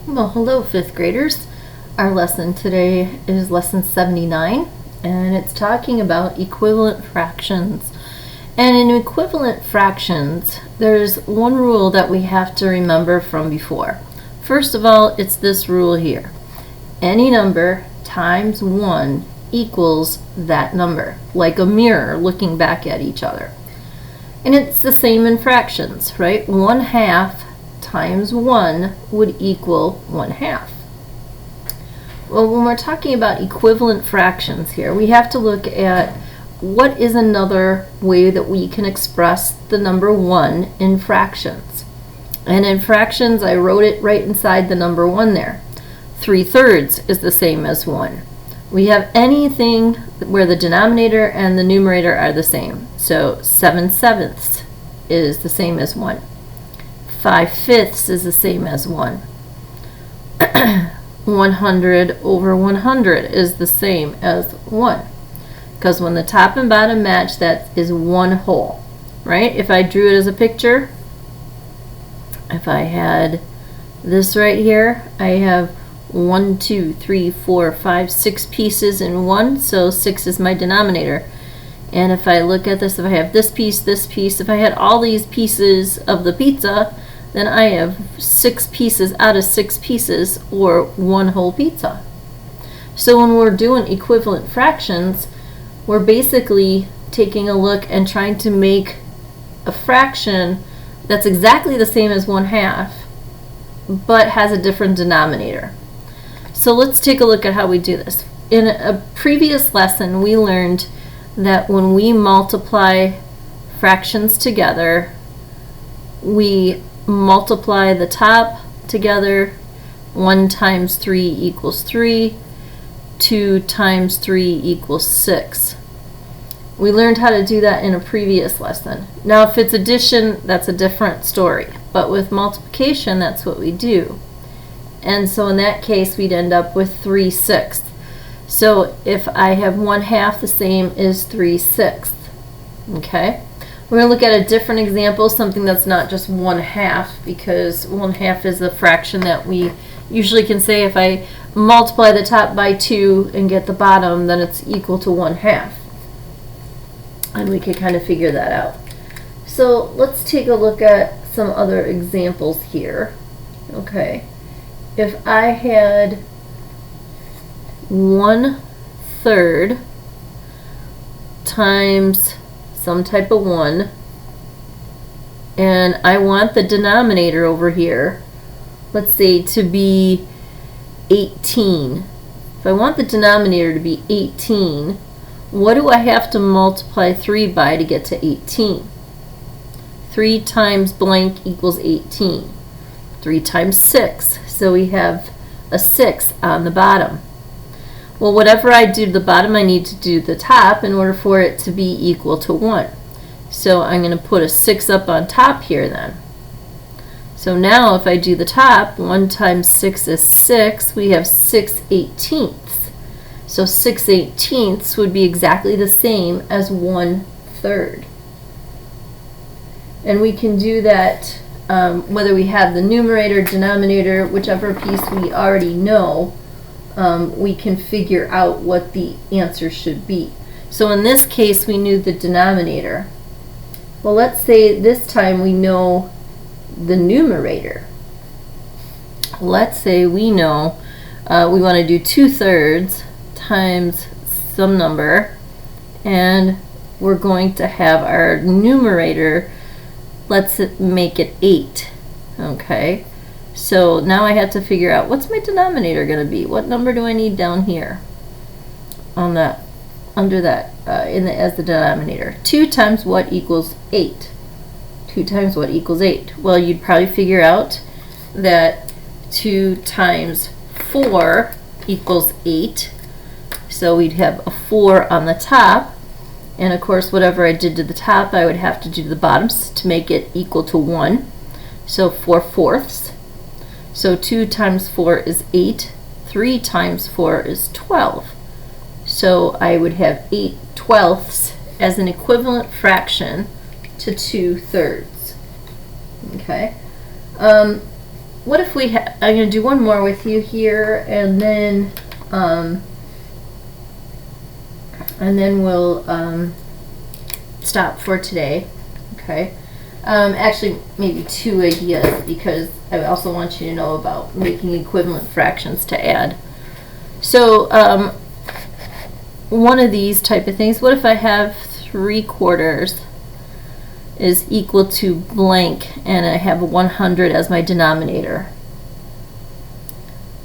Well, hello, fifth graders. Our lesson today is lesson 79, and it's talking about equivalent fractions. And in equivalent fractions, there's one rule that we have to remember from before. First of all, it's this rule here. Any number times 1 equals that number, like a mirror looking back at each other. And it's the same in fractions, right? 1/2 times 1 would equal 1/2. Well, when we're talking about equivalent fractions here, we have to look at what is another way that we can express the number 1 in fractions. And in fractions, I wrote it right inside the number 1 there. 3/3 is the same as 1. We have anything where the denominator and the numerator are the same. So 7/7 is the same as 1. 5/5 is the same as 1. 100 over 100 is the same as 1. Because when the top and bottom match, that is one whole, right? If I drew it as a picture, if I had this right here, I have 1, 2, 3, 4, 5, 6 pieces in 1, so 6 is my denominator. And if I look at this, if I have this piece, if I had all these pieces of the pizza, then I have 6 pieces out of 6 pieces, or one whole pizza. So when we're doing equivalent fractions, we're basically taking a look and trying to make a fraction that's exactly the same as 1/2, but has a different denominator. So let's take a look at how we do this. In a previous lesson, we learned that when we multiply fractions together, we multiply the top together. 1 times 3 equals 3. 2 times 3 equals 6. We learned how to do that in a previous lesson. Now, if it's addition, that's a different story. But with multiplication, that's what we do. And so in that case, we'd end up with 3/6. So if I have 1/2, the same is 3/6. Okay? We're going to look at a different example, something that's not just 1/2, because 1/2 is a fraction that we usually can say if I multiply the top by 2 and get the bottom, then it's equal to 1/2. And we can kind of figure that out. So let's take a look at some other examples here. Okay. If I had 1/3 times some type of 1, and I want the denominator over here, let's say, to be 18. If I want the denominator to be 18, what do I have to multiply 3 by to get to 18? 3 times blank equals 18. 3 times 6, so we have a 6 on the bottom. Well, whatever I do to the bottom, I need to do the top in order for it to be equal to 1. So I'm going to put a 6 up on top here then. So now if I do the top, 1 times 6 is 6. We have 6/18. So 6/18 would be exactly the same as 1/3. And we can do that whether we have the numerator, denominator, whichever piece we already know, we can figure out what the answer should be. So in this case, we knew the denominator. Well, let's say this time we know the numerator. Let's say we know we want to do 2/3 times some number, and we're going to have our numerator, let's make it 8. Okay. So now I have to figure out, what's my denominator going to be? What number do I need down here on that, under that, as the denominator? 2 times what equals 8? 2 times what equals 8? Well, you'd probably figure out that 2 times 4 equals 8. So we'd have a 4 on the top. And of course, whatever I did to the top, I would have to do to the bottoms to make it equal to 1. So 4/4. So 2 times 4 is 8. 3 times 4 is 12. So I would have 8/12 as an equivalent fraction to 2/3. Okay. what if we I'm going to do one more with you here, and then we'll stop for today. Okay. Actually, maybe two ideas, because I also want you to know about making equivalent fractions to add. So one of these type of things, what if I have 3/4 is equal to blank, and I have 100 as my denominator?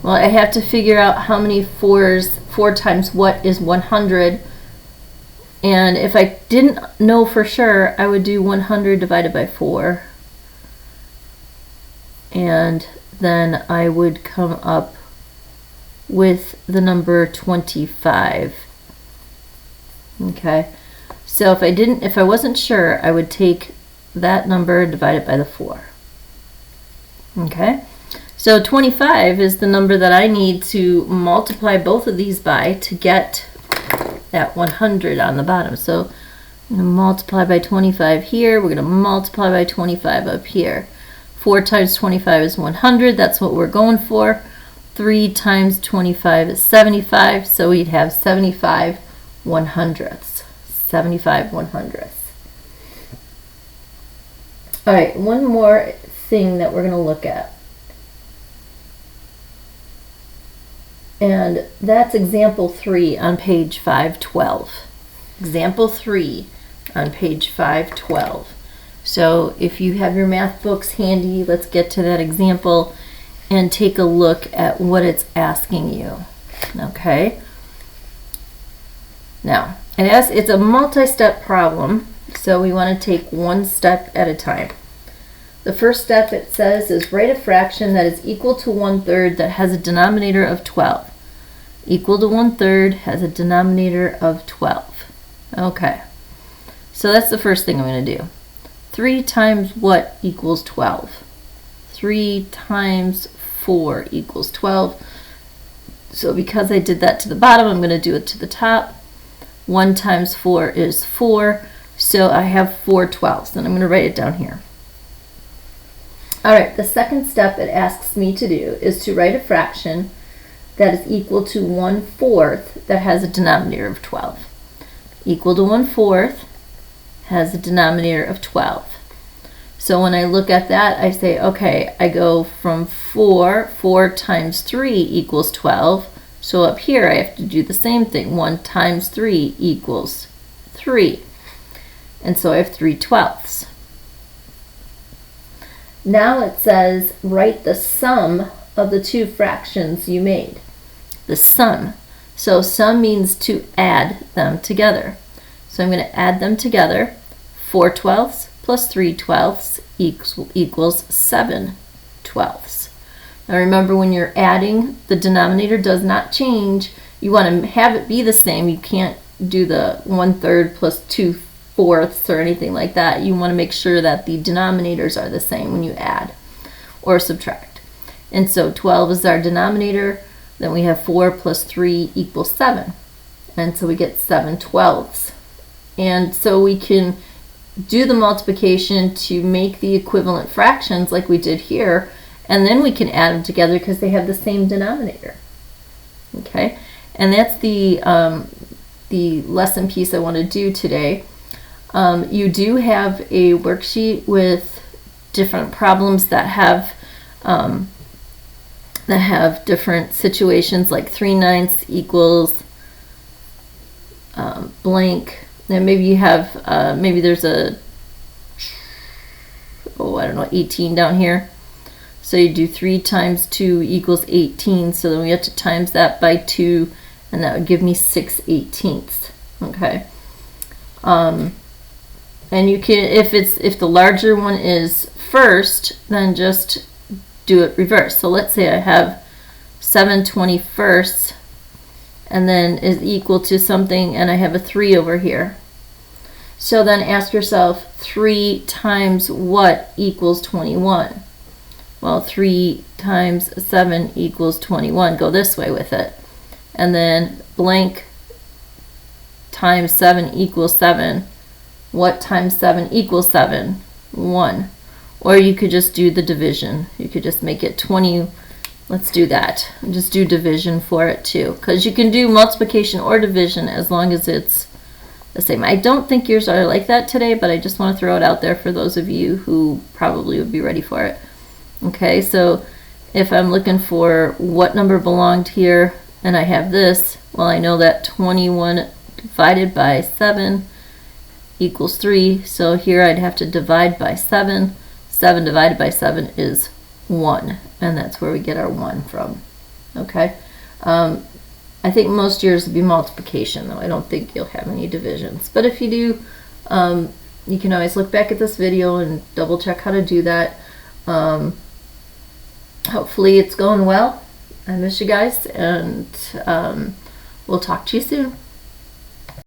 Well, I have to figure out how many 4s, 4 times what is 100. And if I didn't know for sure, I would do 100 divided by 4. And then I would come up with the number 25. Okay. So if I wasn't sure, I would take that number and divide it by the 4. Okay. So 25 is the number that I need to multiply both of these by to get that 100 on the bottom. So I'm going to multiply by 25 here. We're going to multiply by 25 up here. 4 times 25 is 100. That's what we're going for. 3 times 25 is 75. So we'd have 75 100ths. 75 100ths. All right, one more thing that we're going to look at. And that's example 3 on page 512. Example 3 on page 512. So if you have your math books handy, let's get to that example and take a look at what it's asking you. Okay. Now, it's a multi-step problem, so we want to take one step at a time. The first step, it says, is write a fraction that is equal to 1/3 that has a denominator of 12. Equal to 1/3 has a denominator of 12. Okay, so that's the first thing I'm going to do. 3 times what equals 12? 3 times 4 equals 12. So because I did that to the bottom, I'm going to do it to the top. 1 times 4 is 4, so I have 4 12ths, and I'm going to write it down here. All right, the second step it asks me to do is to write a fraction that is equal to 1/4 that has a denominator of 12. Equal to 1/4 has a denominator of 12. So when I look at that, I say, okay, I go from 4 times 3 equals 12. So up here I have to do the same thing. 1 times 3 equals 3. And so I have 3 12ths. Now it says write the sum of the two fractions you made. The sum. So sum means to add them together. So I'm going to add them together. 4 12ths plus 3 12ths equals 7 12ths. Now remember, when you're adding, the denominator does not change. You want to have it be the same. You can't do the 1/3 plus 2/4 or anything like that. You want to make sure that the denominators are the same when you add or subtract. And so 12 is our denominator. Then we have 4 plus 3 equals 7. And so we get 7 12ths. And so we can do the multiplication to make the equivalent fractions like we did here, and then we can add them together because they have the same denominator. Okay, and that's the lesson piece I want to do today. You do have a worksheet with different problems that have different situations, like 3/9 equals blank. And maybe you have maybe there's a 18 down here. So you do 3 times 2 equals 18. So then we have to times that by 2, and that would give me 6/18. Okay. And you can, if the larger one is first, then just do it reverse. So let's say I have 7/21 and then is equal to something, and I have a 3 over here. So then ask yourself, 3 times what equals 21? Well, 3 times 7 equals 21. Go this way with it. And then blank times 7 equals 7. What times 7 equals 7? 1. Or you could just do the division. You could just make it 20. Let's do that. And just do division for it too. Because you can do multiplication or division as long as it's the same. I don't think yours are like that today, but I just want to throw it out there for those of you who probably would be ready for it. Okay, so if I'm looking for what number belonged here, and I have this, well, I know that 21 divided by 7 equals 3. So here I'd have to divide by 7. 7 divided by 7 is 1. And that's where we get our 1 from. Okay. I think most years will be multiplication, though. I don't think you'll have any divisions. But if you do, you can always look back at this video and double check how to do that. Hopefully it's going well. I miss you guys, and we'll talk to you soon.